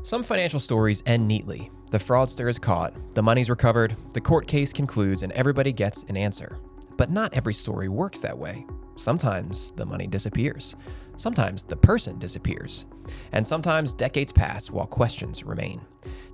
Some financial stories end neatly. The fraudster is caught, the money's recovered, the court case concludes, and everybody gets an answer. But not every story works that way. Sometimes the money disappears. Sometimes the person disappears. And sometimes decades pass while questions remain.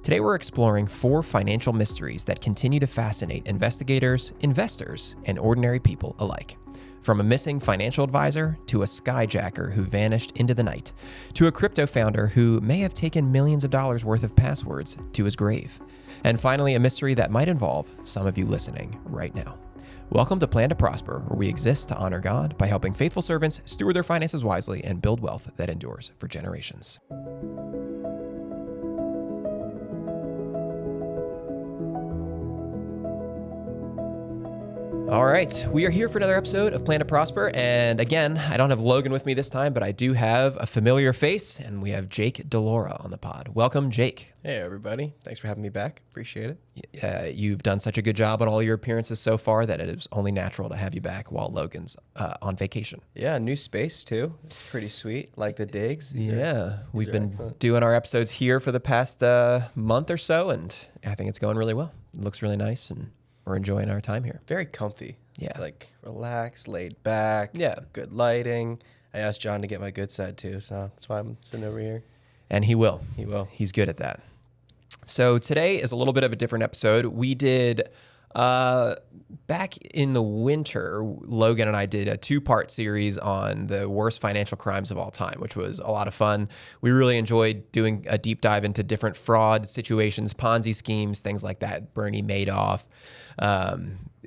Today we're exploring 4 financial mysteries that continue to fascinate investigators, investors, and ordinary people alike. From a missing financial advisor, to a skyjacker who vanished into the night, to a crypto founder who may have taken millions of dollars worth of passwords to his grave. And finally, a mystery that might involve some of you listening right now. Welcome to Plan to Prosper, where we exist to honor God by helping faithful servants steward their finances wisely and build wealth that endures for generations. All right, we are here for another episode of Plan to Prosper, and again, I don't have Logan with me this time, but I do have a familiar face, and we have Jake DeLaura on the pod. Welcome, Jake. Hey, everybody. Thanks for having me back. Appreciate it. You've done such a good job on all your appearances so far that it is only natural to have you back while Logan's on vacation. Yeah, new space, too. It's pretty sweet, like the digs. We've been doing our episodes here for the past month or so, and I think it's going really well. It looks really nice, and we're enjoying our time here. Very comfy. Yeah. It's like relaxed, laid back. Yeah. Good lighting. I asked John to get my good side too, so that's why I'm sitting over here. And he will. He will. He's good at that. So today is a little bit of a different episode. We did, back in the winter, Logan and I did a 2-part series on the worst financial crimes of all time, which was a lot of fun. We really enjoyed doing a deep dive into different fraud situations, Ponzi schemes, things like that, Bernie Madoff,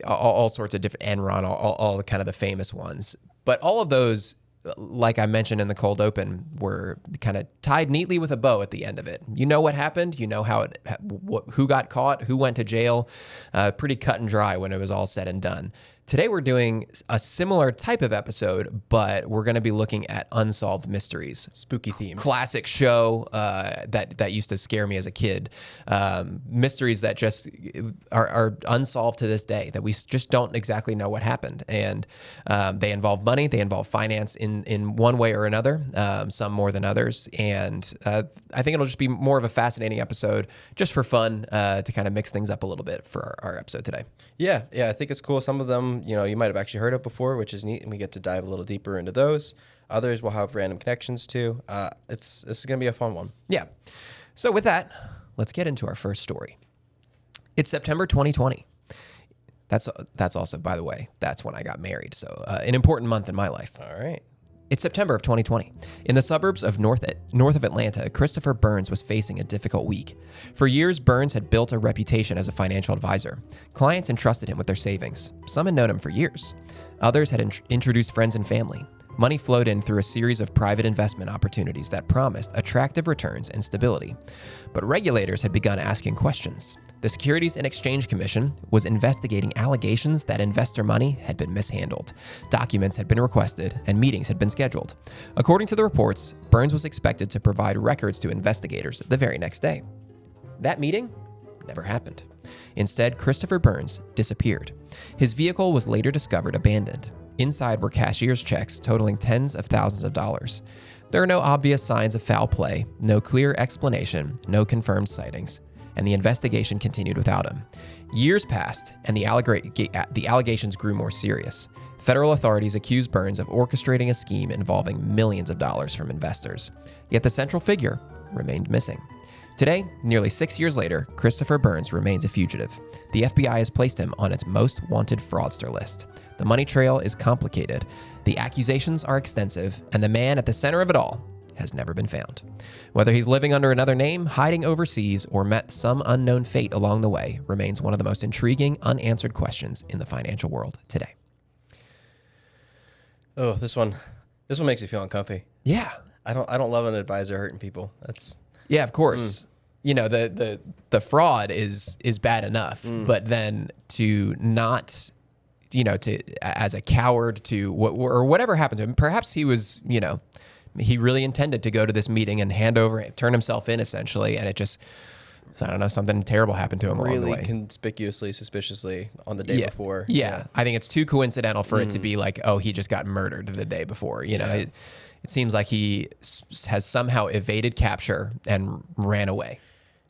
all sorts of different, Enron, all the kind of the famous ones. But all of those, like I mentioned in the cold open, were kind of tied neatly with a bow at the end of it. You know what happened. You know who got caught, who went to jail. Pretty cut and dry when it was all said and done. Today we're doing a similar type of episode, but we're going to be looking at unsolved mysteries. Spooky theme. Classic show that used to scare me as a kid. Mysteries that just are unsolved to this day, that we just don't exactly know what happened. And they involve money, they involve finance in one way or another, some more than others. And I think it'll just be more of a fascinating episode just for fun, to kind of mix things up a little bit for our episode today. Yeah, I think it's cool. Some of them, you might have actually heard of before, which is neat, and we get to dive a little deeper into those. Others will have random connections too. This is going to be a fun one. Yeah. So with that, let's get into our first story. It's September 2020. That's also, by the way, that's when I got married. So an important month in my life. All right. It's September of 2020. In the suburbs of north of Atlanta, Christopher Burns was facing a difficult week. For years, Burns had built a reputation as a financial advisor. Clients entrusted him with their savings. Some had known him for years. Others had introduced friends and family. Money flowed in through a series of private investment opportunities that promised attractive returns and stability. But regulators had begun asking questions. The Securities and Exchange Commission was investigating allegations that investor money had been mishandled. Documents had been requested, and meetings had been scheduled. According to the reports, Burns was expected to provide records to investigators the very next day. That meeting never happened. Instead, Christopher Burns disappeared. His vehicle was later discovered abandoned. Inside were cashier's checks totaling tens of thousands of dollars. There are no obvious signs of foul play, no clear explanation, no confirmed sightings, and the investigation continued without him. Years passed, and the allegations grew more serious. Federal authorities accused Burns of orchestrating a scheme involving millions of dollars from investors. Yet the central figure remained missing. Today, nearly 6 years later, Christopher Burns remains a fugitive. The FBI has placed him on its most wanted fraudster list. The money trail is complicated, the accusations are extensive, and the man at the center of it all has never been found. Whether he's living under another name, hiding overseas, or met some unknown fate along the way remains one of the most intriguing, unanswered questions in the financial world today. Oh, this one makes me feel uncomfy. Yeah. I don't love an advisor hurting people. Yeah, of course. The fraud is bad enough, but then to not, as a coward or whatever happened to him, perhaps he was, he really intended to go to this meeting and turn himself in essentially, and it just, I don't know, something terrible happened to him along the way. Really conspicuously, suspiciously on the day before. Yeah, I think it's too coincidental for it to be like, oh, he just got murdered the day before. it seems like he has somehow evaded capture and ran away.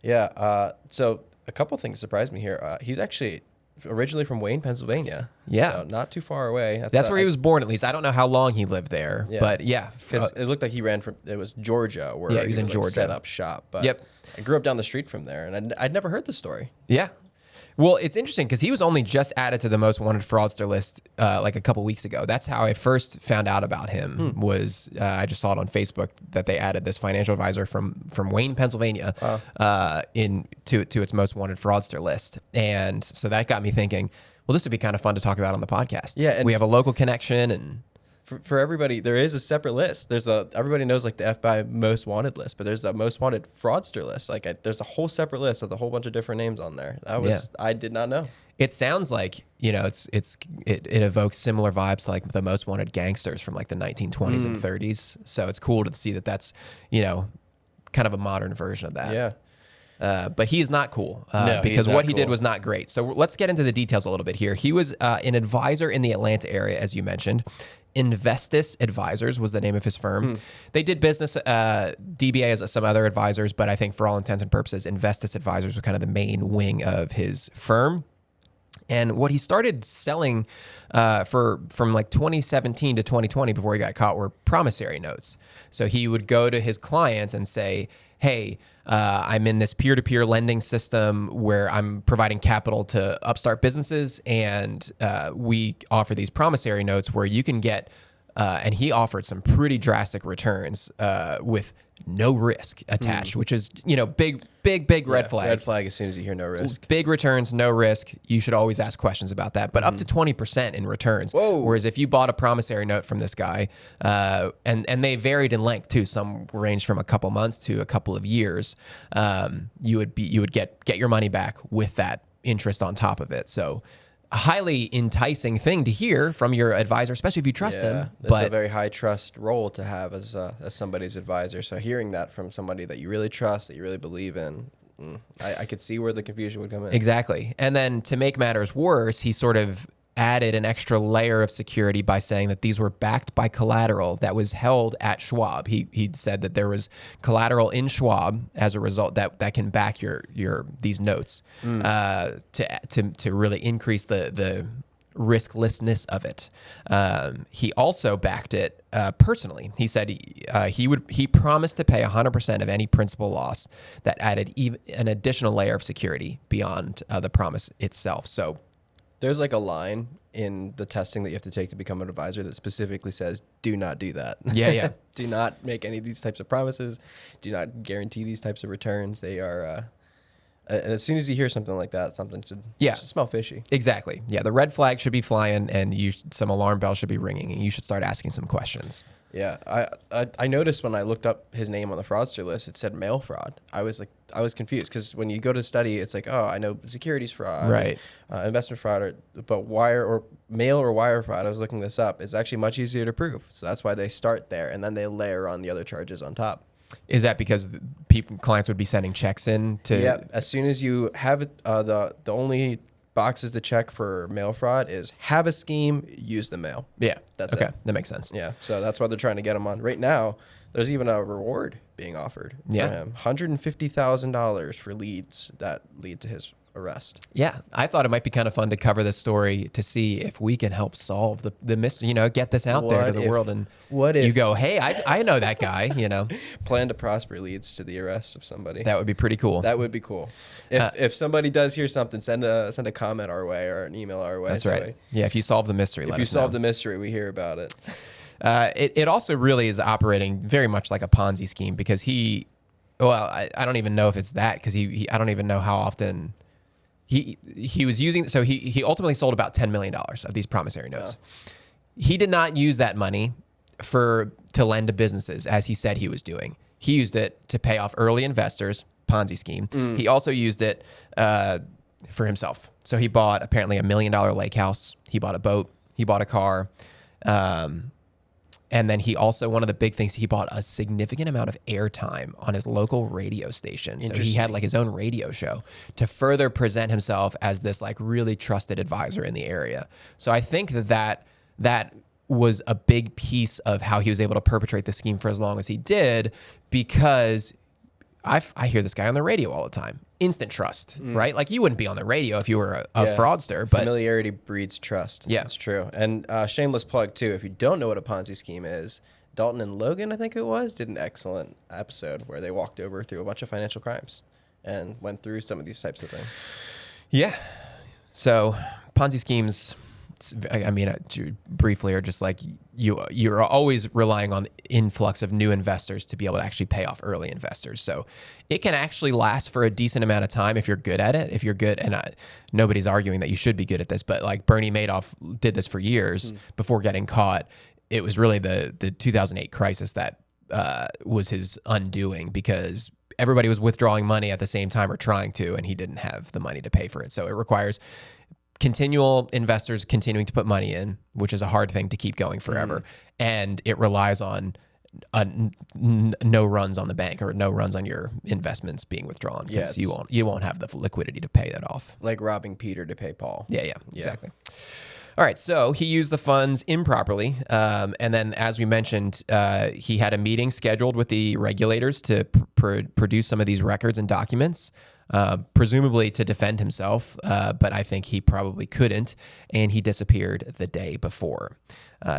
Yeah. So a couple things surprised me here. He's actually originally from Wayne, Pennsylvania. Yeah. So not too far away. That's where he was born, at least. I don't know how long he lived there, but yeah. Because it looked like he ran from, it was Georgia where he was in Georgia. Set up shop. But I grew up down the street from there, and I'd never heard the story. Yeah. Well, it's interesting because he was only just added to the most wanted fraudster list like a couple weeks ago. That's how I first found out about him. Was I just saw it on Facebook that they added this financial advisor from Wayne, Pennsylvania, to its most wanted fraudster list, and so that got me thinking, well, this would be kind of fun to talk about on the podcast. Yeah, and we have a local connection and. For everybody, there is a separate list. Everybody knows like the FBI most wanted list, but there's a most wanted fraudster list. Like there's a whole separate list with a whole bunch of different names on there. I did not know. It sounds like, it evokes similar vibes to like the most wanted gangsters from like the 1920s and 30s. So it's cool to see that that's, kind of a modern version of that. Yeah. But he is not cool No, because not what he cool. did was not great. So let's get into the details a little bit here. He was an advisor in the Atlanta area, as you mentioned. Investis Advisors was the name of his firm. They did business, DBA as some other advisors, but I think for all intents and purposes, Investis Advisors was kind of the main wing of his firm. And what he started selling from like 2017 to 2020 before he got caught were promissory notes. So he would go to his clients and say, hey, I'm in this peer-to-peer lending system where I'm providing capital to upstart businesses, and we offer these promissory notes where you can get, and he offered some pretty drastic returns with no risk attached, which is, big red flag. Red flag as soon as you hear no risk. Big returns, no risk. You should always ask questions about that, but up to 20% in returns. Whoa. Whereas if you bought a promissory note from this guy, and they varied in length too, some ranged from a couple months to a couple of years, you would get your money back with that interest on top of it. So a highly enticing thing to hear from your advisor, especially if you trust him. It's a very high trust role to have as somebody's advisor. So hearing that from somebody that you really trust, that you really believe in, I could see where the confusion would come in. Exactly. And then to make matters worse, he sort of added an extra layer of security by saying that these were backed by collateral that was held at Schwab. He'd said that there was collateral in Schwab as a result that can back these notes to really increase the risklessness of it. He also backed it personally. He said he promised to pay 100% of any principal loss that added even an additional layer of security beyond the promise itself. So there's like a line in the testing that you have to take to become an advisor that specifically says, do not do that. Yeah. Do not make any of these types of promises. Do not guarantee these types of returns. They are, as soon as you hear something like that, something should smell fishy. Exactly. Yeah. The red flag should be flying and some alarm bells should be ringing and you should start asking some questions. Yeah, I noticed when I looked up his name on the fraudster list, it said mail fraud. I was confused because when you go to study, it's like, oh, I know securities fraud, right, investment fraud, but mail or wire fraud. I was looking this up. It's actually much easier to prove. So that's why they start there, and then they layer on the other charges on top. Is that because clients would be sending checks in to? Yeah, as soon as you have it, the only boxes to check for mail fraud is have a scheme, use the mail. Yeah. That's okay. it. That makes sense. Yeah. So that's why they're trying to get him on. Right now, there's even a reward being offered for him. $150,000 for leads that lead to his arrest. Yeah. I thought it might be kind of fun to cover this story to see if we can help solve the mystery, get this out there to the world. And what if you go, hey, I know that guy, Plan to prosper leads to the arrest of somebody. That would be pretty cool. That would be cool. If somebody does hear something, send a comment our way or an email our way. That's right. Yeah. If you solve the mystery, if you solve the mystery, we hear about it. It also really is operating very much like a Ponzi scheme because I don't even know if it's that because I don't even know how often he was using. So he ultimately sold about $10 million of these promissory notes. Oh. He did not use that money to lend to businesses as he said he was doing. He used it to pay off early investors, Ponzi scheme. He also used it for himself. So he bought apparently $1 million lake house. He bought a boat. He bought a car. And then he also, one of the big things, he bought a significant amount of airtime on his local radio station. So he had like his own radio show to further present himself as this like really trusted advisor in the area. So I think that was a big piece of how he was able to perpetrate the scheme for as long as he did, because I hear this guy on the radio all the time. Instant trust, right? Like, you wouldn't be on the radio if you were a fraudster. But familiarity breeds trust. Yeah, it's true. And shameless plug too. If you don't know what a Ponzi scheme is, Dalton and Logan, I think it was, did an excellent episode where they walked through a bunch of financial crimes and went through some of these types of things. Yeah. So Ponzi schemes, I mean, briefly, are just like you're always relying on influx of new investors to be able to actually pay off early investors. So it can actually last for a decent amount of time if you're good at it. If you're good, and nobody's arguing that you should be good at this, but like Bernie Madoff did this for years before getting caught. It was really the 2008 crisis that was his undoing, because everybody was withdrawing money at the same time, or trying to, and he didn't have the money to pay for it. So it requires continual investors continuing to put money in, which is a hard thing to keep going forever. And it relies on no runs on the bank, or no runs on your investments being withdrawn, because you won't have the liquidity to pay that off. Like robbing Peter to pay Paul. Yeah, exactly. All right, so he used the funds improperly, and then, as we mentioned, he had a meeting scheduled with the regulators to produce some of these records and documents, presumably to defend himself, but I think he probably couldn't, and he disappeared the day before.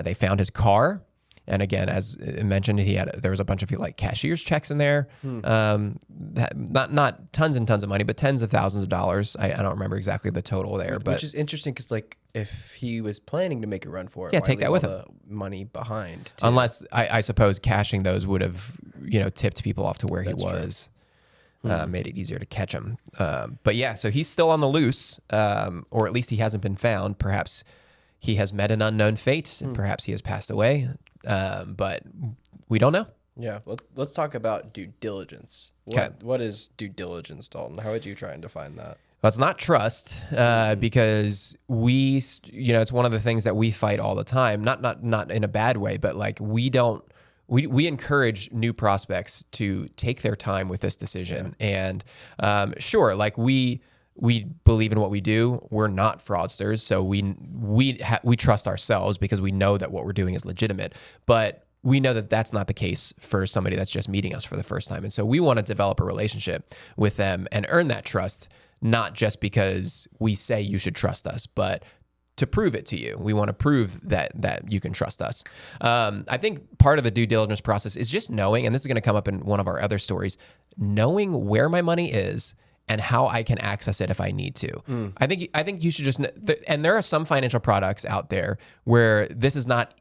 They found his car. And again, as mentioned, there was a bunch of like cashier's checks in there, not tons and tons of money, but tens of thousands of dollars. I don't remember exactly the total there, but which is interesting, because like, if he was planning to make a run for it, yeah, why take that with him. The money behind, too? Unless I suppose cashing those would have tipped people off to where That's he was, made it easier to catch him. But yeah, so he's still on the loose, or at least he hasn't been found. Perhaps he has met an unknown fate, and perhaps he has passed away. But we don't know. Yeah, let's talk about due diligence. What is due diligence, Dalton? How would you try and define that? Well, it's not trust, because it's one of the things that we fight all the time. Not in a bad way, but like we encourage new prospects to take their time with this decision. And sure, like we believe in what we do. We're not fraudsters, so we trust ourselves because we know that what we're doing is legitimate. But we know that that's not the case for somebody that's just meeting us for the first time. And so we want to develop a relationship with them and earn that trust, not just because we say you should trust us, but to prove it to you. We want to prove that you can trust us. I think part of the due diligence process is just knowing, and this is going to come up in one of our other stories, knowing where my money is and how I can access it if I need to. I think you should just, and there are some financial products out there where this is not,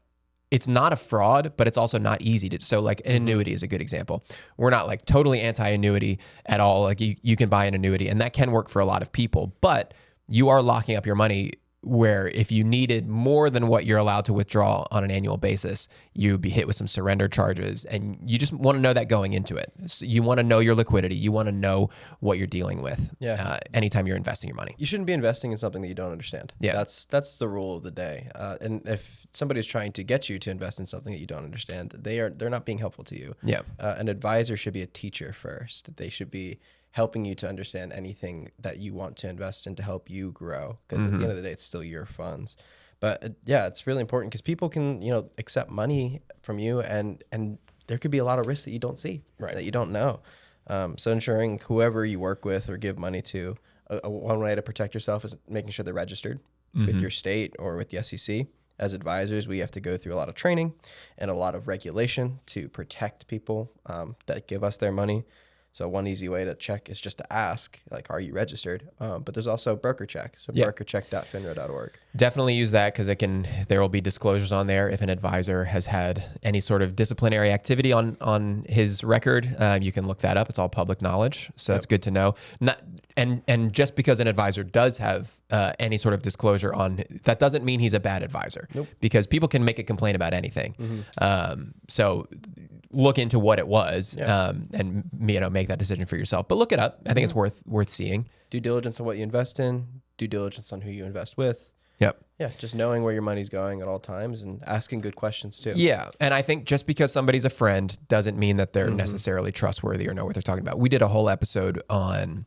it's not a fraud, but it's also not easy to. So like an annuity is a good example. We're not like totally anti-annuity at all. Like you can buy an annuity, and that can work for a lot of people, but you are locking up your money, where if you needed more than what you're allowed to withdraw on an annual basis, you'd be hit with some surrender charges, and you just want to know that going into it. So you want to know your liquidity. You want to know what you're dealing with anytime you're investing your money. You shouldn't be investing in something that you don't understand. Yeah. That's the rule of the day. And if somebody's trying to get you to invest in something that you don't understand, they're not being helpful to you. Yeah. An advisor should be a teacher first. They should be helping you to understand anything that you want to invest in to help you grow. Because at the end of the day, it's still your funds. But it's really important, because people can, accept money from you, and there could be a lot of risks that you don't see, that you don't know. So ensuring whoever you work with or give money to, one way to protect yourself is making sure they're registered with your state or with the SEC. As advisors, we have to go through a lot of training and a lot of regulation to protect people that give us their money. So one easy way to check is just to ask, like, are you registered? But there's also broker check. So brokercheck.finra.org. Definitely use that, because there will be disclosures on there if an advisor has had any sort of disciplinary activity on his record. You can look that up. It's all public knowledge. So that's good to know. And just because an advisor does have any sort of disclosure on, that doesn't mean he's a bad advisor. Nope. Because people can make a complaint about anything. So look into what it was, and make that decision for yourself. But look it up. I think it's worth seeing. Due diligence on what you invest in. Due diligence on who you invest with. Yep. Yeah, just knowing where your money's going at all times and asking good questions too. Yeah, and I think just because somebody's a friend doesn't mean that they're necessarily trustworthy or know what they're talking about. We did a whole episode on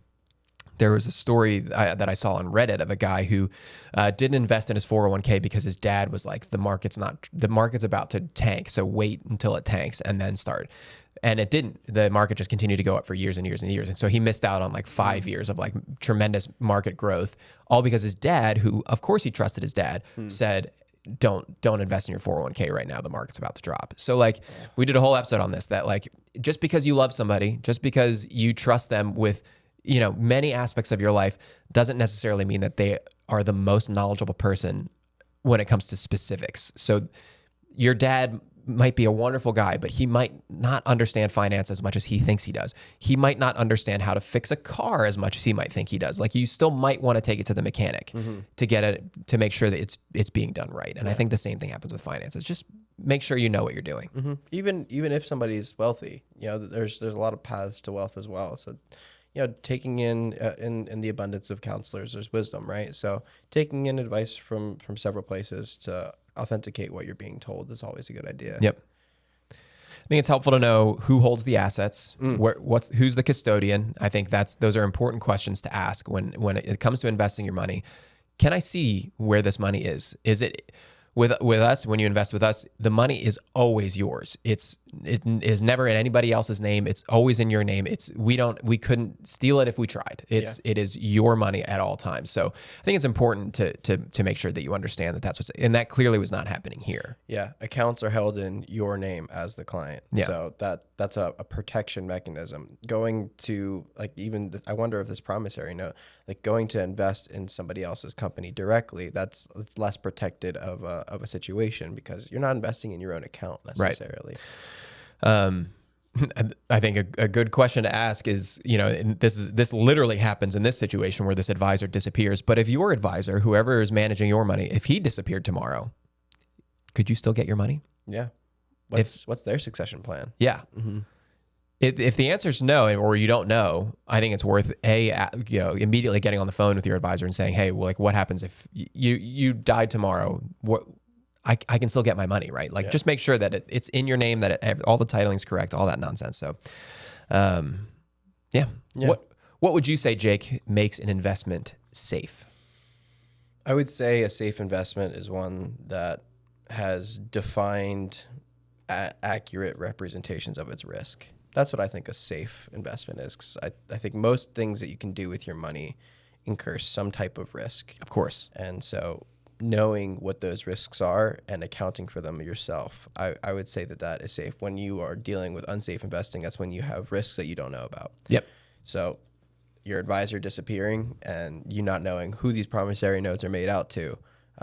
There was a story that I saw on Reddit of a guy who didn't invest in his 401k because his dad was like, the market's about to tank, so wait until it tanks and then start. And it didn't. The market just continued to go up for years and years and years. And so he missed out on like 5 years of like tremendous market growth, all because his dad, who of course he trusted his dad, said, don't invest in your 401k right now. The market's about to drop. So like we did a whole episode on this, that like just because you love somebody, just because you trust them with, you know, many aspects of your life, doesn't necessarily mean that they are the most knowledgeable person when it comes to specifics. So your dad might be a wonderful guy, but he might not understand finance as much as he thinks he does. He might not understand how to fix a car as much as he might think he does. Like you still might want to take it to the mechanic to get it, to make sure that it's being done right. And I think the same thing happens with finances. Just make sure you know what you're doing. Even if somebody's wealthy, you know, there's a lot of paths to wealth as well. So, you know, taking in the abundance of counselors, there's wisdom, right? So taking in advice from several places to authenticate what you're being told is always a good idea. Yep. I think it's helpful to know who holds the assets, who's the custodian. I think those are important questions to ask when it comes to investing your money. Can I see where this money is? Is it with us? When you invest with us, the money is always yours. It is never in anybody else's name. It's always in your name. We couldn't steal it if we tried. It is your money at all times. So I think it's important to make sure that you understand that that's and that clearly was not happening here. Yeah, accounts are held in your name as the client. Yeah. So that's a protection mechanism. Going to like I wonder if this promissory note, like going to invest in somebody else's company directly, it's less protected of a situation because you're not investing in your own account necessarily. Right. I think a good question to ask is, you know, this literally happens in this situation where this advisor disappears. But if your advisor, whoever is managing your money, if he disappeared tomorrow, could you still get your money? Yeah. What's their succession plan? Yeah. Mm-hmm. If the answer is no, or you don't know, I think it's worth immediately getting on the phone with your advisor and saying, hey, well, like what happens if you died tomorrow? What I can still get my money, right? Like just make sure that it's in your name, that all the titling's correct, all that nonsense. So, yeah. What would you say, Jake, makes an investment safe? I would say a safe investment is one that has defined accurate representations of its risk. That's what I think a safe investment is. 'Cause I think most things that you can do with your money incur some type of risk. Of course. And so knowing what those risks are and accounting for them yourself, I would say that is safe. When you are dealing with unsafe investing, that's when you have risks that you don't know about. Yep. So your advisor disappearing and you not knowing who these promissory notes are made out to,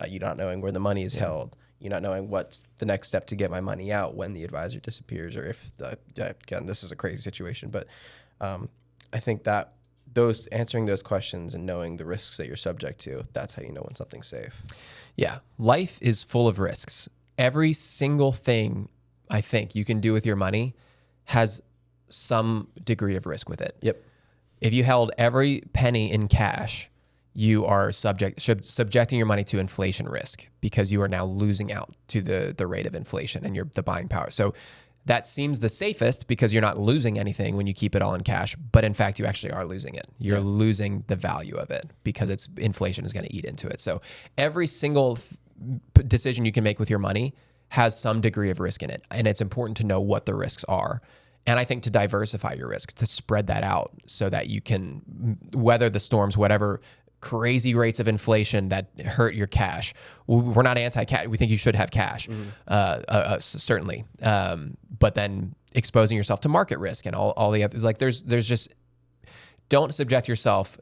you not knowing where the money is held, you not knowing what's the next step to get my money out when the advisor disappears, or if again, this is a crazy situation, but I think that answering those questions and knowing the risks that you're subject to, that's how you know when something's safe. Yeah. Life is full of risks. Every single thing I think you can do with your money has some degree of risk with it. Yep. If you held every penny in cash, you are subjecting your money to inflation risk because you are now losing out to the rate of inflation and the buying power. So that seems the safest because you're not losing anything when you keep it all in cash, but in fact, you actually are losing it. You're losing the value of it because inflation is going to eat into it. So every single decision you can make with your money has some degree of risk in it. And it's important to know what the risks are. And I think to diversify your risks, to spread that out so that you can weather the storms, whatever crazy rates of inflation that hurt your cash. We're not anti-cash. We think you should have cash, certainly. But then exposing yourself to market risk and all the other, like there's just, don't subject yourself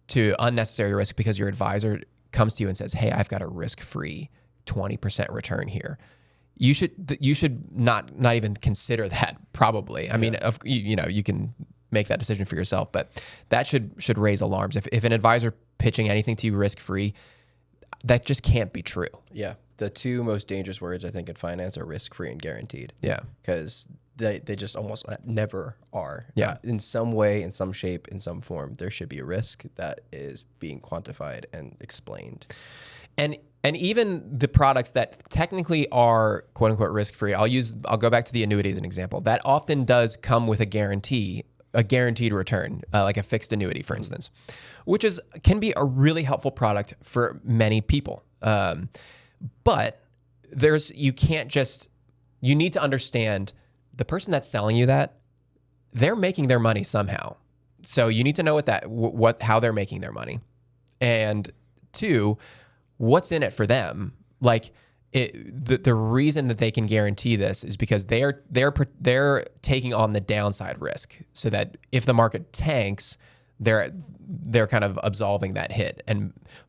to unnecessary risk because your advisor comes to you and says, hey, I've got a risk-free 20% return here. You should not even consider that probably. I mean, you can make that decision for yourself, but that should raise alarms. If an advisor pitching anything to you risk-free, that just can't be true. Yeah. The two most dangerous words I think in finance are risk-free and guaranteed. Yeah. Because they just almost never are. Yeah. In some way, in some shape, in some form, there should be a risk that is being quantified and explained. And even the products that technically are quote unquote risk-free, I'll go back to the annuity as an example. That often does come with a guarantee a guaranteed return, like a fixed annuity, for instance, which can be a really helpful product for many people. But you need to understand the person that's selling you that, they're making their money somehow. So you need to know how they're making their money. And two, what's in it for them? Like the reason that they can guarantee this is because they're taking on the downside risk, so that if the market tanks, they're kind of absolving that hit.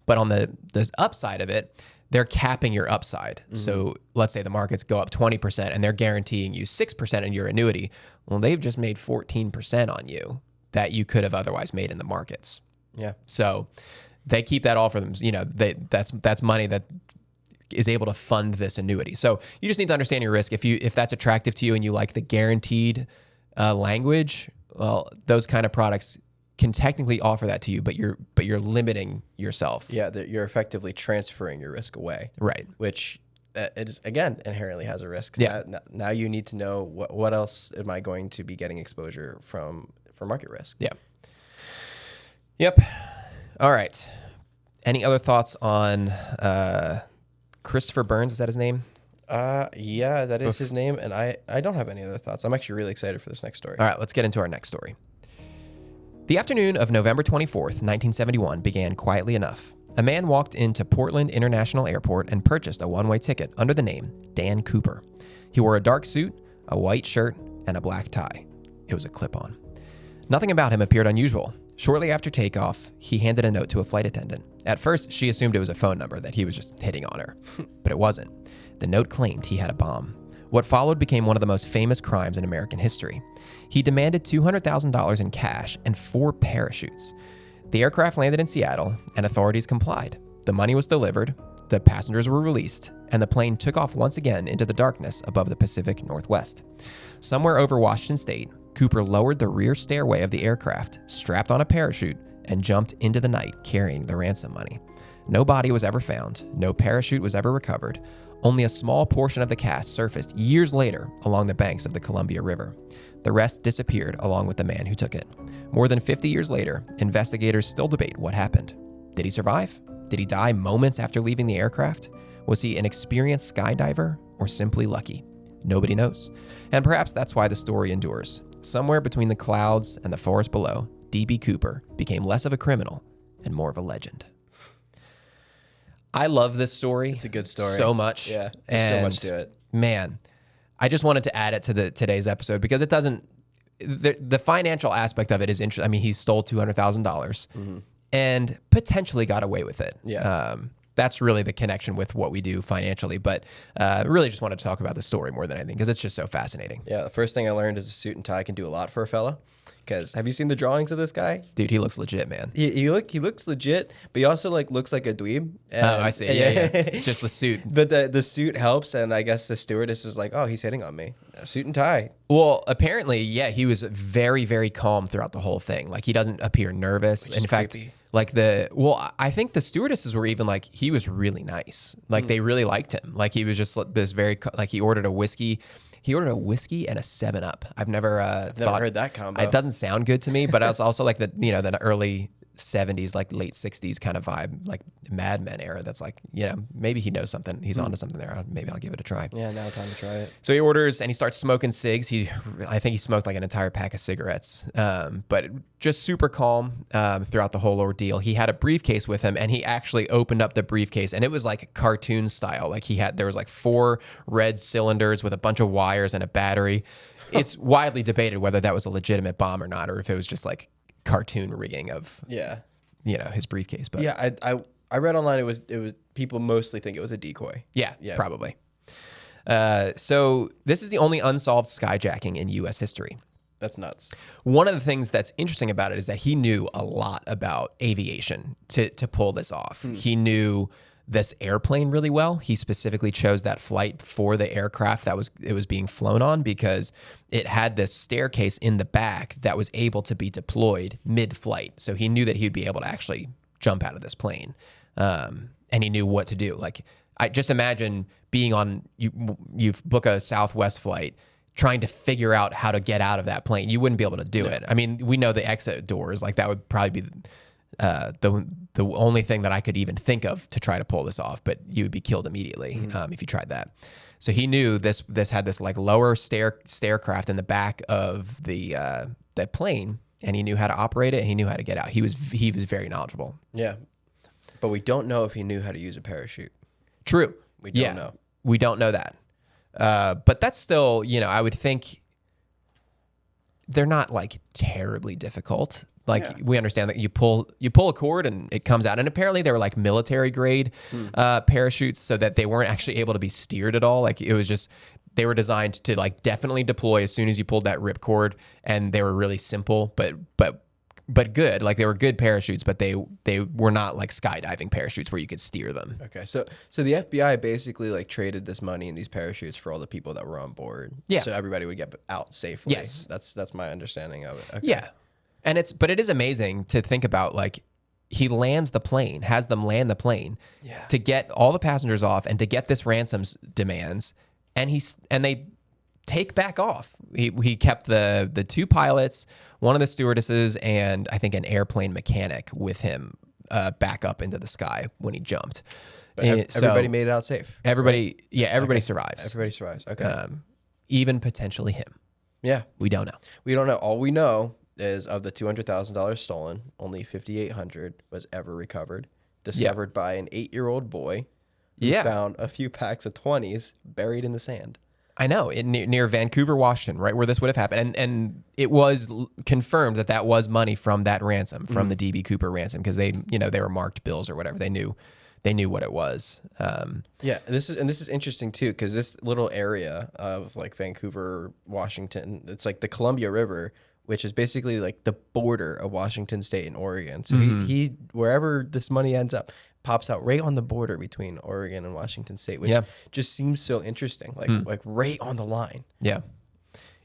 But on the upside of it, they're capping your upside. Mm-hmm. So let's say the markets go up 20% and they're guaranteeing you 6% in your annuity. Well, they've just made 14% on you that you could have otherwise made in the markets. Yeah. So they keep that all for them. You know, that's money that is able to fund this annuity. So you just need to understand your risk. If that's attractive to you and you like the guaranteed language, well, those kind of products can technically offer that to you, but you're limiting yourself. Yeah, you're effectively transferring your risk away. Right. Which it is, again, inherently has a risk. Yeah. Now you need to know what else am I going to be getting exposure for market risk. Yeah. Yep. All right. Any other thoughts on Christopher Burns? Is that his name? Yeah, that is his name. And I don't have any other thoughts. I'm actually really excited for this next story. All right, let's get into our next story. The afternoon of November 24th, 1971 began quietly enough. A man walked into Portland International Airport and purchased a one-way ticket under the name Dan Cooper. He wore a dark suit, a white shirt, and a black tie. It was a clip-on. Nothing about him appeared unusual. Shortly after takeoff, he handed a note to a flight attendant. At first, she assumed it was a phone number, that he was just hitting on her. But it wasn't. The note claimed he had a bomb. What followed became one of the most famous crimes in American history. He demanded $200,000 in cash and 4 parachutes. The aircraft landed in Seattle, and authorities complied. The money was delivered, the passengers were released, and the plane took off once again into the darkness above the Pacific Northwest. Somewhere over Washington State, Cooper lowered the rear stairway of the aircraft, strapped on a parachute, and jumped into the night carrying the ransom money. No body was ever found, no parachute was ever recovered. Only a small portion of the cast surfaced years later along the banks of the Columbia River. The rest disappeared along with the man who took it. More than 50 years later, investigators still debate what happened. Did he survive? Did he die moments after leaving the aircraft? Was he an experienced skydiver or simply lucky? Nobody knows. And perhaps that's why the story endures. Somewhere between the clouds and the forest below, D.B. Cooper became less of a criminal and more of a legend. I love this story. It's a good story. So much. Yeah, there's so much to it. Man, I just wanted to add it to today's episode because it doesn't. The financial aspect of it is interesting. I mean, he stole $200,000 and potentially got away with it. Yeah. That's really the connection with what we do financially. But really just wanted to talk about the story more than anything because it's just so fascinating. Yeah, the first thing I learned is a suit and tie can do a lot for a fella. Because have you seen the drawings of this guy? Dude, he looks legit, man. He looks legit, but he also looks like a dweeb. Oh, I see. Yeah. It's just the suit. But the suit helps, and I guess the stewardess is like, oh, he's hitting on me. A suit and tie. Well, apparently, yeah, he was very, very calm throughout the whole thing. Like, he doesn't appear nervous. Which is in fact, creepy. I think the stewardesses were even like, he was really nice. Like, they really liked him. Like, he was just this very, like, he ordered a whiskey. He ordered a whiskey and a 7-Up. I've never heard that combo. It doesn't sound good to me, but I was also like the early 70s, like late 60s kind of vibe, like Mad Men era. That's like, maybe he knows something. He's onto something there. Maybe I'll give it a try. Yeah, now time to try it. So he orders and he starts smoking cigs. I think he smoked like an entire pack of cigarettes, but just super calm throughout the whole ordeal. He had a briefcase with him and he actually opened up the briefcase and it was like cartoon style. Like there was like 4 red cylinders with a bunch of wires and a battery. It's widely debated whether that was a legitimate bomb or not, or if it was just like cartoon rigging of his briefcase. But yeah, I read online it was people mostly think it was a decoy. Yeah. Probably. So this is the only unsolved skyjacking in U.S. history. That's nuts. One of the things that's interesting about it is that he knew a lot about aviation to pull this off. He knew this airplane really well. He specifically chose that flight for the aircraft it was being flown on because it had this staircase in the back that was able to be deployed mid-flight. So he knew that he'd be able to actually jump out of this plane. And he knew what to do. Like, I just imagine being on, you book a Southwest flight, trying to figure out how to get out of that plane. You wouldn't be able to do it. I mean, we know the exit doors, like that would probably be the only thing that I could even think of to try to pull this off, but you would be killed immediately if you tried that. So he knew this had this like lower staircraft in the back of the that plane, and he knew how to operate it, and he knew how to get out. He was very knowledgeable. Yeah. But we don't know if he knew how to use a parachute. True. We don't know. We don't know that. But that's still, I would think they're not like terribly difficult. Like we understand that you pull a cord and it comes out. And apparently they were like military grade parachutes, so that they weren't actually able to be steered at all. Like it was just, they were designed to like definitely deploy as soon as you pulled that rip cord, and they were really simple, but good. Like they were good parachutes, but they were not like skydiving parachutes where you could steer them. Okay, so the FBI basically like traded this money in these parachutes for all the people that were on board. Yeah. So everybody would get out safely. Yes. That's my understanding of it. Okay. Yeah. And it is amazing to think about, like, he lands the plane, has them land the plane to get all the passengers off and to get this ransom's demands, and they take back off. He kept the two pilots, one of the stewardesses, and I think an airplane mechanic with him back up into the sky when he jumped. But everybody made it out safe. Everybody survives. Everybody survives. Okay. Even potentially him. Yeah. We don't know. We don't know. All we know is of the $200,000 stolen, only $5,800 was ever recovered. Discovered by an 8-year-old boy who found a few packs of 20s buried in the sand. I know, near Vancouver, Washington, right where this would have happened. And it was confirmed that was money from that ransom, from the DB Cooper ransom, because they were marked bills or whatever. They knew what it was. This is interesting too, because this little area of like Vancouver, Washington, it's like the Columbia River, which is basically like the border of Washington State and Oregon. So he wherever this money ends up pops out right on the border between Oregon and Washington State, which just seems so interesting, like right on the line. Yeah.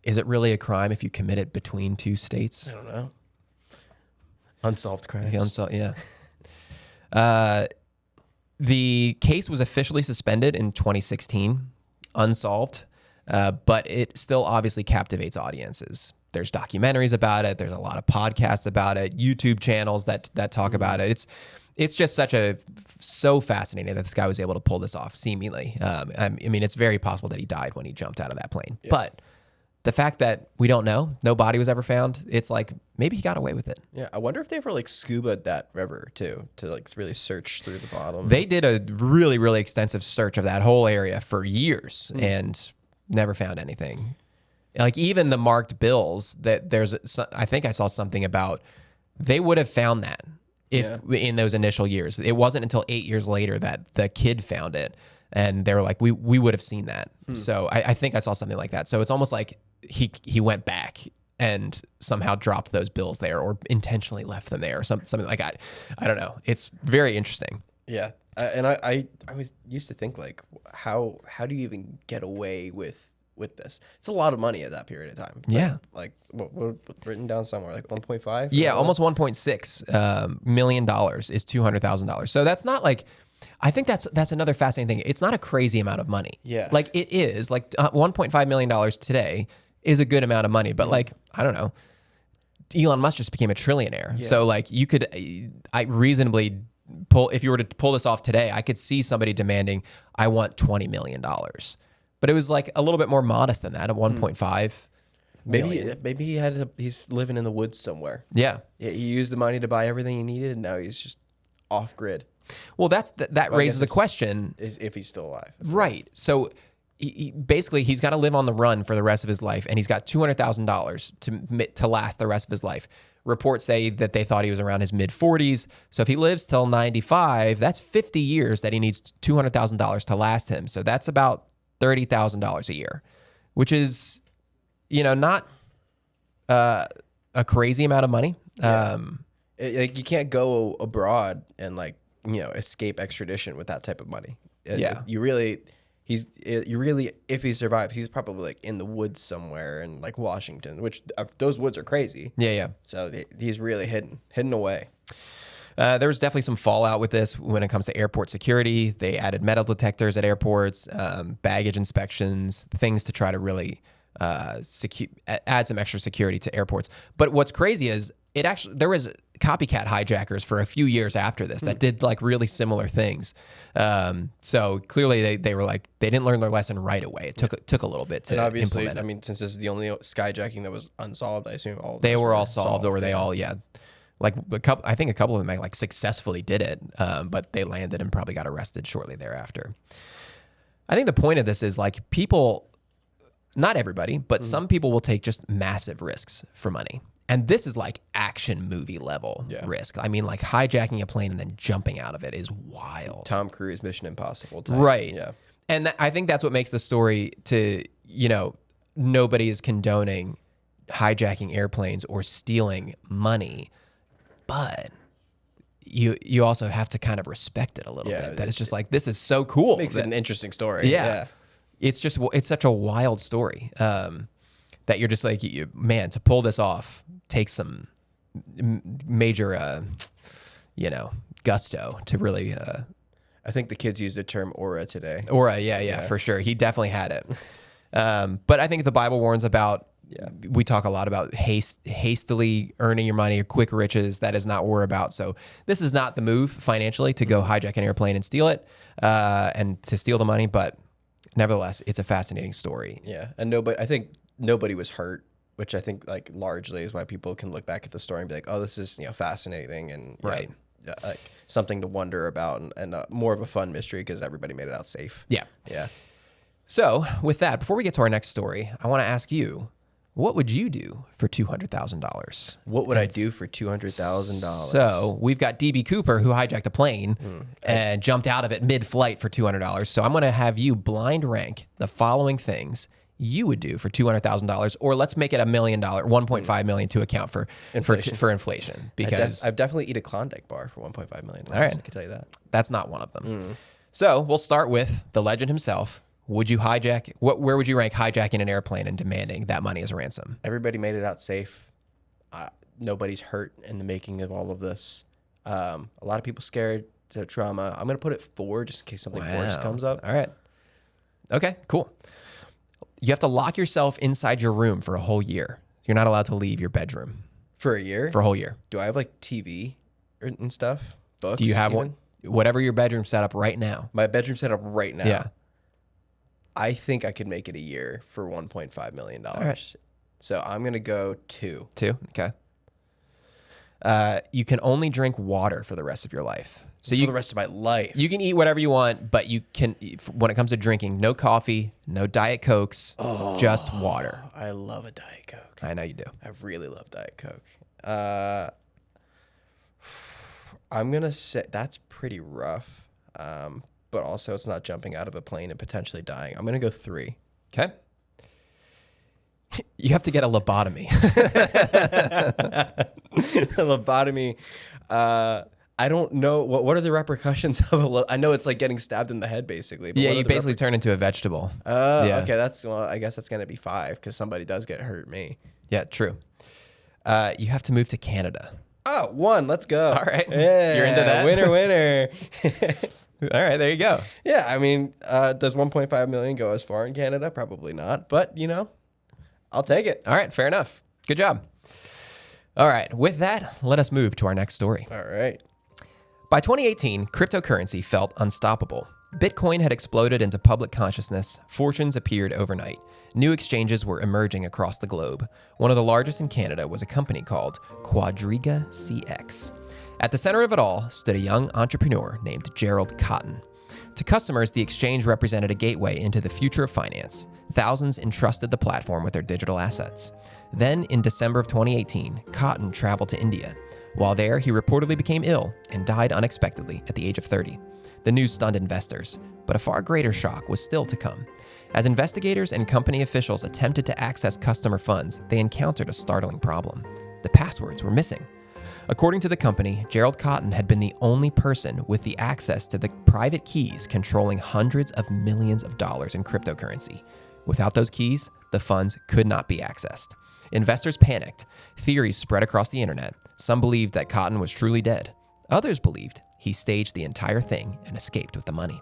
Is it really a crime if you commit it between two states? I don't know. Unsolved crimes. The case was officially suspended in 2016, unsolved, but it still obviously captivates audiences. There's documentaries about it. There's a lot of podcasts about it, YouTube channels that talk about it. It's just so fascinating that this guy was able to pull this off, seemingly. I mean, it's very possible that he died when he jumped out of that plane. Yeah. But the fact that we don't know, no body was ever found, it's like maybe he got away with it. Yeah, I wonder if they ever like scubaed that river too, to like really search through the bottom. They did a really, really extensive search of that whole area for years and never found anything. Like even the marked bills, I think I saw something about, they would have found that in those initial years. It wasn't until 8 years later that the kid found it, and they were like, we would have seen that. So I think I saw something like that. So it's almost like he went back and somehow dropped those bills there, or intentionally left them there, or something like that. I don't know. It's very interesting. Yeah. And I used to think like, how do you even get away with this? It's a lot of money at that period of time. It's like what written down somewhere, like 1.5? Yeah, almost $1.6 million is $200,000. So that's not like, I think that's another fascinating thing. It's not a crazy amount of money. Yeah. Like it is like $1.5 million today is a good amount of money, but like, I don't know, Elon Musk just became a trillionaire. Yeah. So like you could, I reasonably if you were to pull this off today, I could see somebody demanding, I want $20 million. But it was like a little bit more modest than that, at 1.5 million. Maybe he's living in the woods somewhere. Yeah. He used the money to buy everything he needed, and now he's just off grid. Well, that raises the question: is if he's still alive, right? So basically, he's got to live on the run for the rest of his life, and he's got $200,000 to last the rest of his life. Reports say that they thought he was around his mid-40s. So if he lives till 95, that's 50 years that he needs $200,000 to last him. So that's about $30,000 a year, which is, not a crazy amount of money. Yeah. Like you can't go abroad and escape extradition with that type of money. If he survives, he's probably like in the woods somewhere in like Washington, which those woods are crazy. Yeah. So he's really hidden away. There was definitely some fallout with this when it comes to airport security. They added metal detectors at airports, baggage inspections, things to try to really add some extra security to airports. But what's crazy is there was copycat hijackers for a few years after this that did like really similar things. So clearly they were like, they didn't learn their lesson right away. It took a little bit to and obviously, implement it. I mean, since this is the only skyjacking that was unsolved, I assume They were all solved, or they all, like I think a couple of them like successfully did it, but they landed and probably got arrested shortly thereafter. I think the point of this is like people, not everybody, but some people will take just massive risks for money. And this is like action movie level risk. I mean, like hijacking a plane and then jumping out of it is wild. Tom Cruise, Mission Impossible type. Right. Yeah. And I think that's what makes the story to, nobody is condoning hijacking airplanes or stealing money, but you also have to kind of respect it a little bit. That it's just like, this is so cool. Makes it an interesting story. Yeah. It's such a wild story that you're just like, man, to pull this off takes some major, gusto to really. I think the kids use the term aura today. Aura, yeah, for sure. He definitely had it. But I think the Bible warns about. Yeah. We talk a lot about hastily earning your money or quick riches. That is not what we're about. So this is not the move financially to go hijack an airplane and steal it and to steal the money. But nevertheless, it's a fascinating story. Yeah. And I think nobody was hurt, which I think like largely is why people can look back at the story and be like, oh, this is, fascinating and right. Like something to wonder about and more of a fun mystery because everybody made it out safe. Yeah. Yeah. So with that, before we get to our next story, I want to ask you, what would you do for $200,000? What would I do for $200,000? So we've got DB Cooper who hijacked a plane and jumped out of it mid-flight for $200. So I'm going to have you blind rank the following things you would do for $200,000, or let's make it $1 million, 1.5 million to account for inflation. Because I've definitely eat a Klondike bar for $1.5 million. All right, I can tell you that. That's not one of them. So we'll start with the legend himself. Would you hijack? Where would you rank hijacking an airplane and demanding that money as a ransom? Everybody made it out safe. Nobody's hurt in the making of all of this. A lot of people scared to trauma. I'm going to put it 4 just in case something worse comes up. All right. Okay, cool. You have to lock yourself inside your room for a whole year. You're not allowed to leave your bedroom. For a year? For a whole year. Do I have like TV and stuff? Books? Do you have whatever your bedroom set up right now? My bedroom set up right now. Yeah. I think I could make it a year for $1.5 million. All right. So I'm going to go 2. 2? Okay. You can only drink water for the rest of your life. So for the rest of my life. You can eat whatever you want, but you can, when it comes to drinking, no coffee, no Diet Cokes, just water. I love a Diet Coke. I know you do. I really love Diet Coke. I'm going to say that's pretty rough. But also it's not jumping out of a plane and potentially dying. I'm going to go 3. Okay. You have to get a lobotomy. A lobotomy. I don't know. What are the repercussions of I know it's like getting stabbed in the head, basically. But yeah, you basically turn into a vegetable. Yeah. Okay, I guess that's going to be 5 because somebody does get hurt me. Yeah, true. You have to move to Canada. Oh, 1. Let's go. All right. Yeah, you're into that? Winner. All right, there you go. Yeah, I mean, does 1.5 million go as far in Canada? Probably not, but I'll take it. All right, fair enough. Good job. All right, with that, let us move to our next story. All right. By 2018, cryptocurrency felt unstoppable. Bitcoin had exploded into public consciousness. Fortunes appeared overnight. New exchanges were emerging across the globe. One of the largest in Canada was a company called Quadriga CX. At the center of it all stood a young entrepreneur named Gerald Cotton. To customers, the exchange represented a gateway into the future of finance. Thousands entrusted the platform with their digital assets. Then, in December of 2018, Cotton traveled to India. While there, he reportedly became ill and died unexpectedly at the age of 30. The news stunned investors, but a far greater shock was still to come. As investigators and company officials attempted to access customer funds, they encountered a startling problem. The passwords were missing. According to the company, Gerald Cotton had been the only person with the access to the private keys controlling hundreds of millions of dollars in cryptocurrency. Without those keys, the funds could not be accessed. Investors panicked. Theories spread across the internet. Some believed that Cotton was truly dead. Others believed he staged the entire thing and escaped with the money.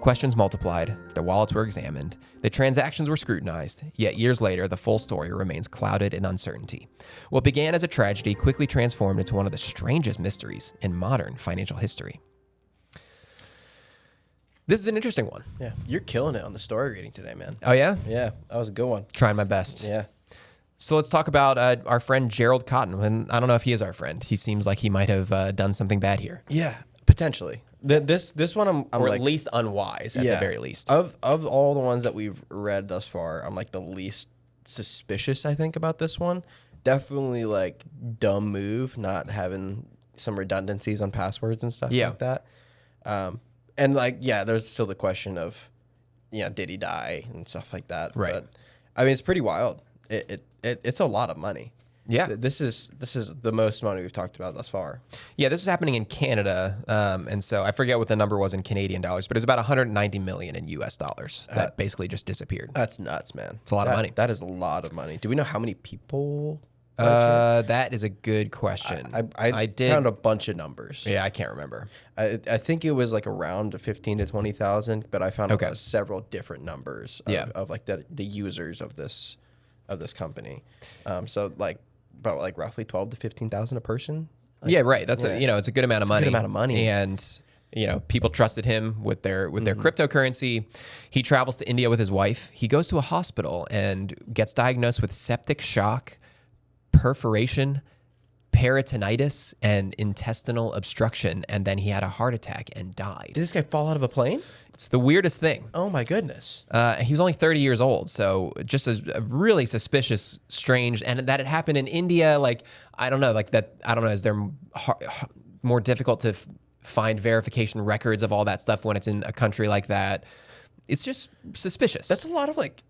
Questions multiplied, their wallets were examined, the transactions were scrutinized, yet years later, the full story remains clouded in uncertainty. What began as a tragedy quickly transformed into one of the strangest mysteries in modern financial history. This is an interesting one. Yeah, you're killing it on the story reading today, man. Oh, yeah? Yeah, that was a good one. Trying my best. Yeah. So let's talk about our friend Gerald Cotton. And I don't know if he is our friend. He seems like he might have done something bad here. Yeah, potentially. This one I'm Or like, at least unwise, at the very least. Of all the ones that we've read thus far, I'm like the least suspicious, I think, about this one. Definitely like dumb move, not having some redundancies on passwords and stuff like that. And like, yeah, there's still the question of, did he die and stuff like that. Right. But I mean, it's pretty wild. It's a lot of money. Yeah. This is the most money we've talked about thus far. Yeah, this was happening in Canada. And so I forget what the number was in Canadian dollars, but it's about 190 million in US dollars that basically just disappeared. That's nuts, man. It's a lot of money. That is a lot of money. Do we know how many people? That is a good question. I did found a bunch of numbers. Yeah, I can't remember. I think it was like around 15 to 20,000, but I found several different numbers of like the users of this company. So like about like roughly 12 to 15,000 a person. Like, yeah, right. That's it's a good amount of money. A good amount of money. And people trusted him with their cryptocurrency. He travels to India with his wife. He goes to a hospital and gets diagnosed with septic shock, perforation, peritonitis, and intestinal obstruction, and then he had a heart attack and died. Did this guy fall out of a plane? It's the weirdest thing. Oh my goodness. He was only 30 years old, so just a really suspicious, strange, and that it happened in India. Like, I don't know, like that. I don't know. Is there more difficult to find verification records of all that stuff when it's in a country like that? It's just suspicious. That's a lot of like,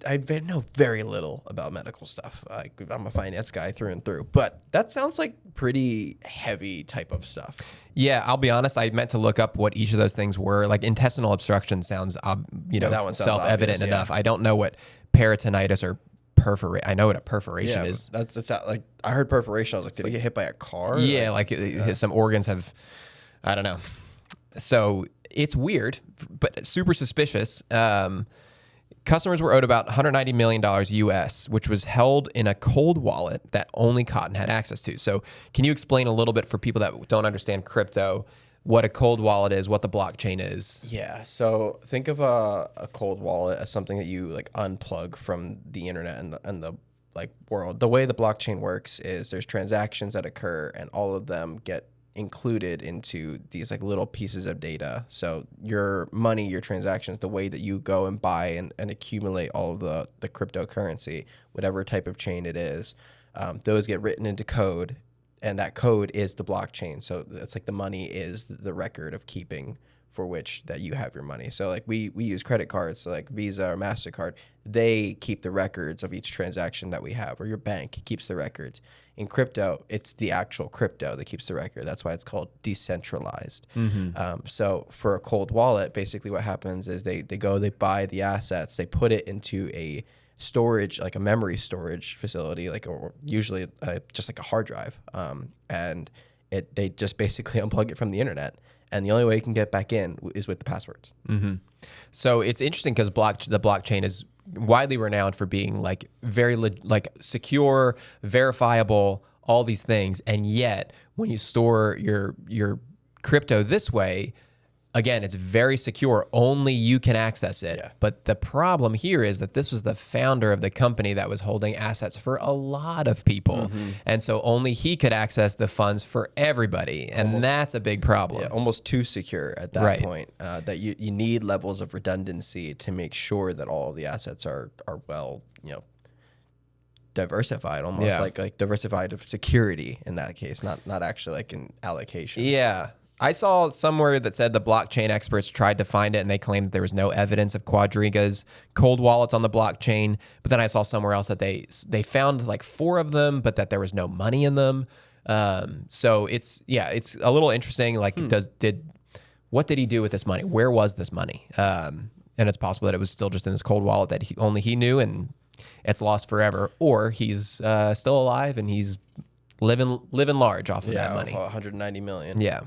I know very little about medical stuff. I'm a finance guy through and through, but that sounds like pretty heavy type of stuff. Yeah, I'll be honest. I meant to look up what each of those things were. Like intestinal obstruction sounds, that one sounds self-evident obvious, enough. I don't know what peritonitis or perforation. I know what a perforation is. That's like I heard perforation. I was like, did he get hit by a car? Yeah, like some organs have, I don't know. So it's weird, but super suspicious. Customers were owed about $190 million US, which was held in a cold wallet that only Cotton had access to. So can you explain a little bit for people that don't understand crypto, what a cold wallet is, what the blockchain is? Yeah. So think of a cold wallet as something that you like unplug from the internet and the like world. The way the blockchain works is there's transactions that occur and all of them get included into these like little pieces of data. So your money, your transactions, the way that you go and buy and accumulate all of the cryptocurrency, whatever type of chain it is, those get written into code, and that code is the blockchain. So it's like the money is the record of keeping for which that you have your money. So like we use credit cards, so like Visa or MasterCard, they keep the records of each transaction that we have, or your bank keeps the records. In crypto, it's the actual crypto that keeps the record. That's why it's called decentralized. So for a cold wallet, basically what happens is they buy the assets, they put it into a storage, like a memory storage facility, like or usually just like a hard drive, and they just basically unplug it from the internet. And the only way you can get back in is with the passwords. Mm-hmm. So it's interesting because the blockchain is widely renowned for being like very like secure, verifiable, all these things. And yet, when you store your crypto this way, again, it's very secure. Only you can access it. Yeah. But the problem here is that this was the founder of the company that was holding assets for a lot of people. Mm-hmm. And so only he could access the funds for everybody. And that's a big problem. Yeah, almost too secure at that point. That you need levels of redundancy to make sure that all of the assets are well, diversified, almost like diversified of security in that case, not actually like an allocation. Yeah. I saw somewhere that said the blockchain experts tried to find it and they claimed that there was no evidence of Quadriga's cold wallets on the blockchain. But then I saw somewhere else that they found like 4 of them, but that there was no money in them. So it's a little interesting. Like, what did he do with this money? Where was this money? And it's possible that it was still just in this cold wallet that only he knew, and it's lost forever. Or he's still alive and he's living large off of that money. 190 million. Yeah.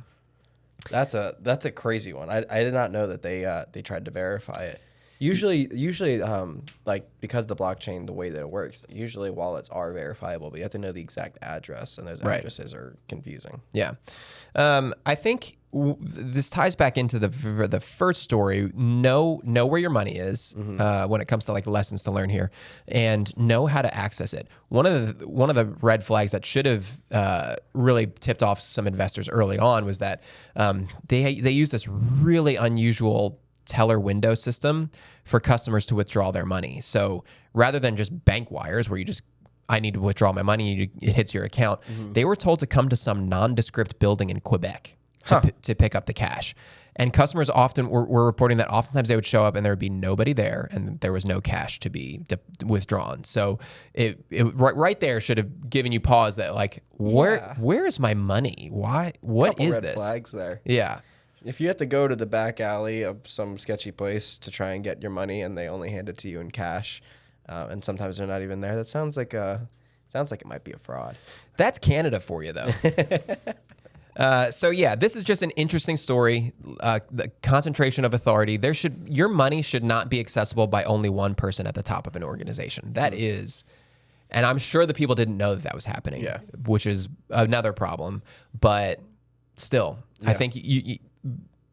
That's a crazy one. I did not know that they tried to verify it. Usually, like because the blockchain, the way that it works, usually wallets are verifiable, but you have to know the exact address, and those addresses are confusing. Yeah. I think this ties back into the first story. Know where your money is when it comes to like lessons to learn here, and know how to access it. One of the red flags that should have really tipped off some investors early on was that they use this really unusual teller window system for customers to withdraw their money. So rather than just bank wires where I need to withdraw my money, it hits your account, they were told to come to some nondescript building in Quebec to pick up the cash. And customers often were reporting that oftentimes they would show up and there would be nobody there and there was no cash to be withdrawn. So it right there should have given you pause that like, where is my money? Why? What is this? Flags there. Yeah. If you have to go to the back alley of some sketchy place to try and get your money and they only hand it to you in cash, and sometimes they're not even there, that sounds like it might be a fraud. That's Canada for you, though. So yeah, this is just an interesting story. The concentration of authority. Your money should not be accessible by only one person at the top of an organization. That is, and I'm sure the people didn't know that was happening. Yeah. Which is another problem. But still, I think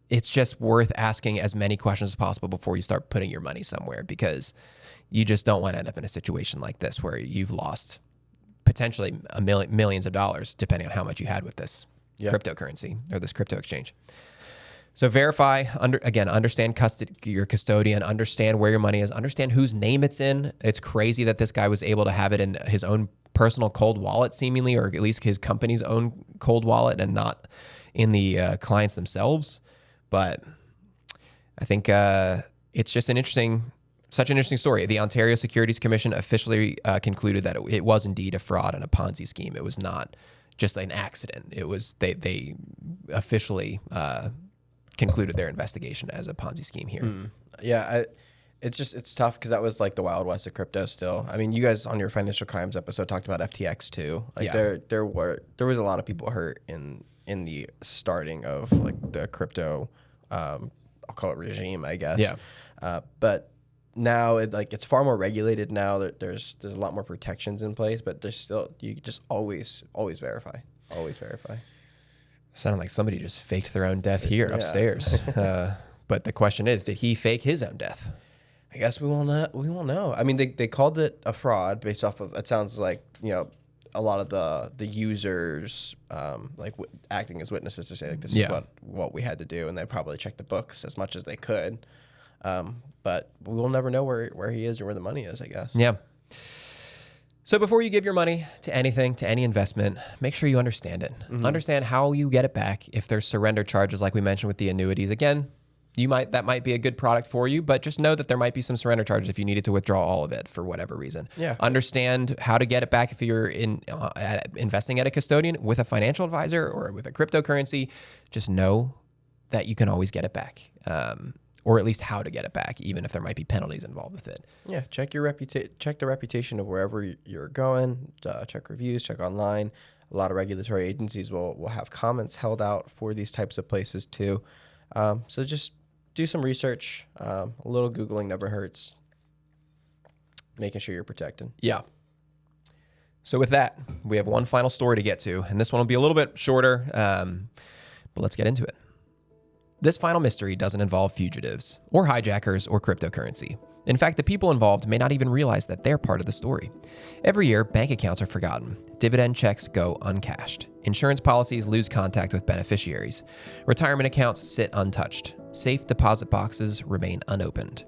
it's just worth asking as many questions as possible before you start putting your money somewhere, because you just don't want to end up in a situation like this where you've lost potentially millions of dollars, depending on how much you had with this cryptocurrency or this crypto exchange. So verify, understand your custodian, understand where your money is, understand whose name it's in. It's crazy that this guy was able to have it in his own personal cold wallet, seemingly, or at least his company's own cold wallet and not in the clients themselves. But I think it's just such an interesting story. The Ontario Securities Commission officially concluded that it was indeed a fraud and a Ponzi scheme. It was not just an accident. It was they officially concluded their investigation as a Ponzi scheme here. Yeah, it's tough because that was like the Wild West of crypto still. I mean, you guys on your financial crimes episode talked about FTX too. Like there was a lot of people hurt in the starting of like the crypto, I'll call it regime, I guess. Yeah. But now it's far more regulated now. There's a lot more protections in place, but there's still, you just always verify. Always verify. Sounded like somebody just faked their own death here upstairs. But the question is, did he fake his own death? I guess we won't know. I mean, they called it a fraud based off of, it sounds like, a lot of the users acting as witnesses to say like this is what we had to do, and they probably checked the books as much as they could. But we will never know where he is or where the money is, I guess. Yeah. So before you give your money to anything, to any investment, make sure you understand it. Understand how you get it back. If there's surrender charges, like we mentioned with the annuities, again, that might be a good product for you, but just know that there might be some surrender charges if you needed to withdraw all of it for whatever reason. Yeah. Understand how to get it back if you're investing at a custodian with a financial advisor or with a cryptocurrency. Just know that you can always get it back, or at least how to get it back, even if there might be penalties involved with it. Yeah, check the reputation of wherever you're going. Check reviews, check online. A lot of regulatory agencies will have comments held out for these types of places too. So just do some research. A little Googling never hurts. Making sure you're protected. Yeah. So with that, we have one final story to get to, and this one will be a little bit shorter, but let's get into it. This final mystery doesn't involve fugitives or hijackers or cryptocurrency. In fact, the people involved may not even realize that they're part of the story. Every year, bank accounts are forgotten. Dividend checks go uncashed. Insurance policies lose contact with beneficiaries. Retirement accounts sit untouched. Safe deposit boxes remain unopened.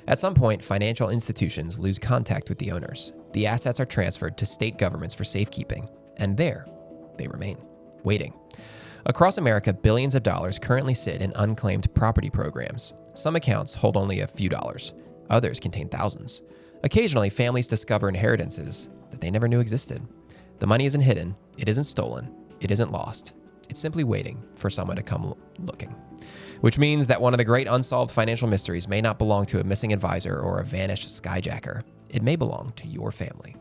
At some point, financial institutions lose contact with the owners. The assets are transferred to state governments for safekeeping, and there they remain, waiting. Across America, billions of dollars currently sit in unclaimed property programs. Some accounts hold only a few dollars. Others contain thousands. Occasionally, families discover inheritances that they never knew existed. The money isn't hidden, it isn't stolen, it isn't lost. It's simply waiting for someone to come looking. Which means that one of the great unsolved financial mysteries may not belong to a missing advisor or a vanished skyjacker. It may belong to your family.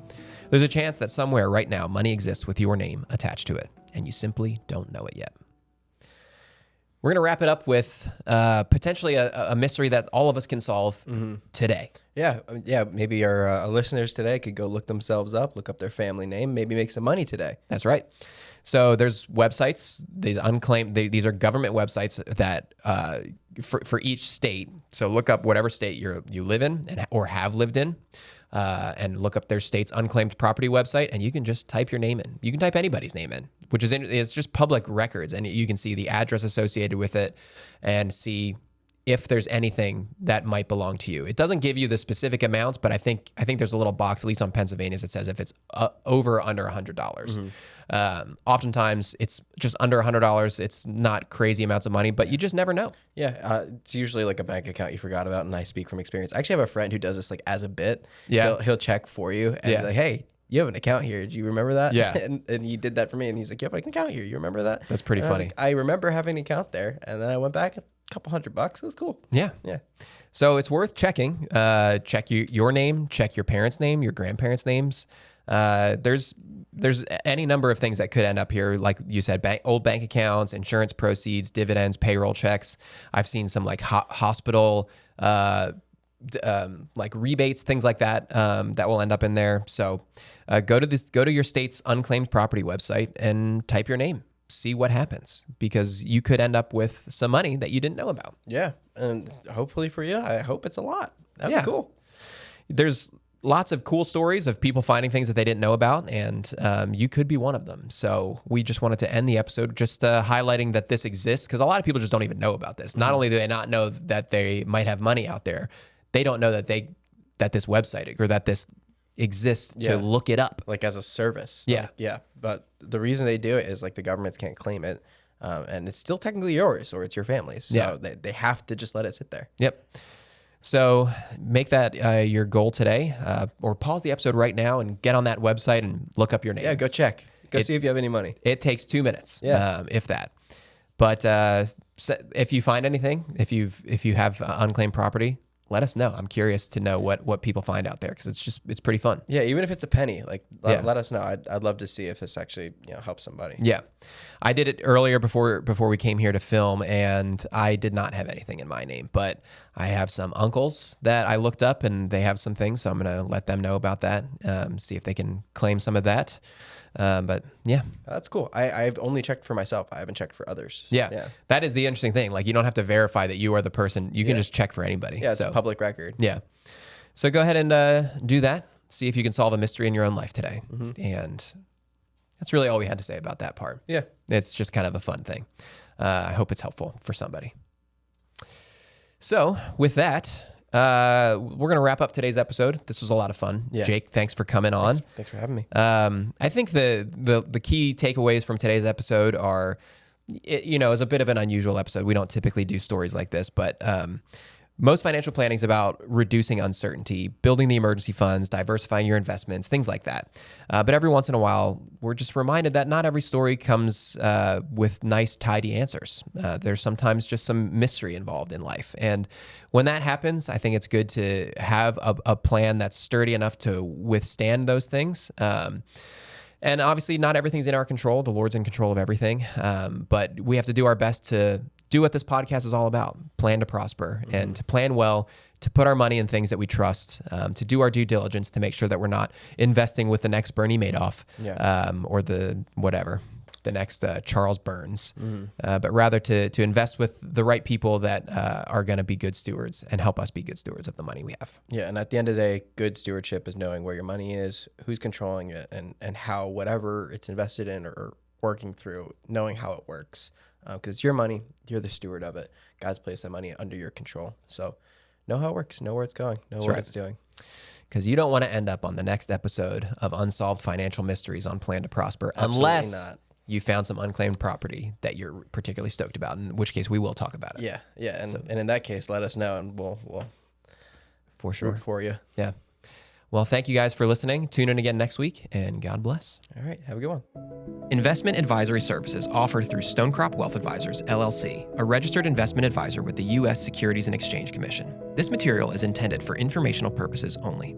There's a chance that somewhere right now money exists with your name attached to it, and you simply don't know it yet. We're going to wrap it up with potentially a mystery that all of us can solve today. Yeah. Maybe our listeners today could go look themselves up, look up their family name, maybe make some money today. That's right. So there's websites, these unclaimed, these are government websites that for each state. So look up whatever state you live in or have lived in. And look up their state's unclaimed property website, and you can just type your name in. You can type anybody's name in, which is it's just public records, and you can see the address associated with it and see if there's anything that might belong to you. It doesn't give you the specific amounts, but I think there's a little box, at least on Pennsylvania's, that says if it's over or under $100. Oftentimes it's just under $100. It's not crazy amounts of money, but you just never know. Yeah, it's usually like a bank account you forgot about, and I speak from experience. I actually have a friend who does this like as a bit. Yeah, he'll check for you and be like, hey, you have an account here. Do you remember that? Yeah. and he did that for me, and he's like, you have an account here. You remember that? That's pretty funny. I remember having an account there, and then I went back a couple $100. It was cool. Yeah. So it's worth checking. Check your name, check your parents' name, your grandparents' names. There's any number of things that could end up here. Like you said, old bank accounts, insurance proceeds, dividends, payroll checks. I've seen some like hospital, like rebates, things like that, that will end up in there. So, go to your state's unclaimed property website and type your name. See what happens, because you could end up with some money that you didn't know about. Yeah. And hopefully for you, I hope it's a lot. That'd be cool. There's lots of cool stories of people finding things that they didn't know about, and you could be one of them. So we just wanted to end the episode just highlighting that this exists, because a lot of people just don't even know about this. Not only do they not know that they might have money out there, they don't know that this website or that this exists to look it up. Like as a service. Yeah. But the reason they do it is like the governments can't claim it. And it's still technically yours, or it's your family's. So they have to just let it sit there. Yep. So make that your goal today, or pause the episode right now and get on that website and look up your names. Yeah, go check. See if you have any money. It takes 2 minutes, if that. But if you find anything, if you have unclaimed property, let us know. I'm curious to know what people find out there, because it's pretty fun. Yeah, even if it's a penny, like let us know. I'd love to see if this actually helps somebody. Yeah, I did it earlier before we came here to film, and I did not have anything in my name, but I have some uncles that I looked up, and they have some things, so I'm gonna let them know about that. See if they can claim some of that. But yeah, that's cool. I've only checked for myself. I haven't checked for others. Yeah. That is the interesting thing. Like, you don't have to verify that you are the person. You can just check for anybody. Yeah, it's a public record. Yeah. So go ahead and do that. See if you can solve a mystery in your own life today. And that's really all we had to say about that part. Yeah. It's just kind of a fun thing. I hope it's helpful for somebody. So with that, we're going to wrap up today's episode. This was a lot of fun. Yeah. Jake, thanks for coming on. Thanks for having me. I think the key takeaways from today's episode are, it's a bit of an unusual episode. We don't typically do stories like this, but most financial planning is about reducing uncertainty, building the emergency funds, diversifying your investments, things like that. But every once in a while, we're just reminded that not every story comes with nice, tidy answers. There's sometimes just some mystery involved in life. And when that happens, I think it's good to have a plan that's sturdy enough to withstand those things. And obviously, not everything's in our control. The Lord's in control of everything. But we have to do our best to do what this podcast is all about: plan to prosper and to plan well, to put our money in things that we trust, to do our due diligence to make sure that we're not investing with the next Bernie Madoff or the next Charles Burns, but rather to invest with the right people that are going to be good stewards and help us be good stewards of the money we have. Yeah, and at the end of the day, good stewardship is knowing where your money is, who's controlling it, and how whatever it's invested in or working through, knowing how it works. Because it's your money, you're the steward of it. God's placed that money under your control. So know how it works, know where it's going, know what it's doing. Because you don't want to end up on the next episode of Unsolved Financial Mysteries on Plan to Prosper, Absolutely unless not. You found some unclaimed property that you're particularly stoked about, in which case we will talk about it. Yeah. And in that case, let us know, and we'll for sure root for you. Yeah. Well, thank you guys for listening. Tune in again next week, and God bless. All right. Have a good one. Investment advisory services offered through Stonecrop Wealth Advisors, LLC, a registered investment advisor with the U.S. Securities and Exchange Commission. This material is intended for informational purposes only.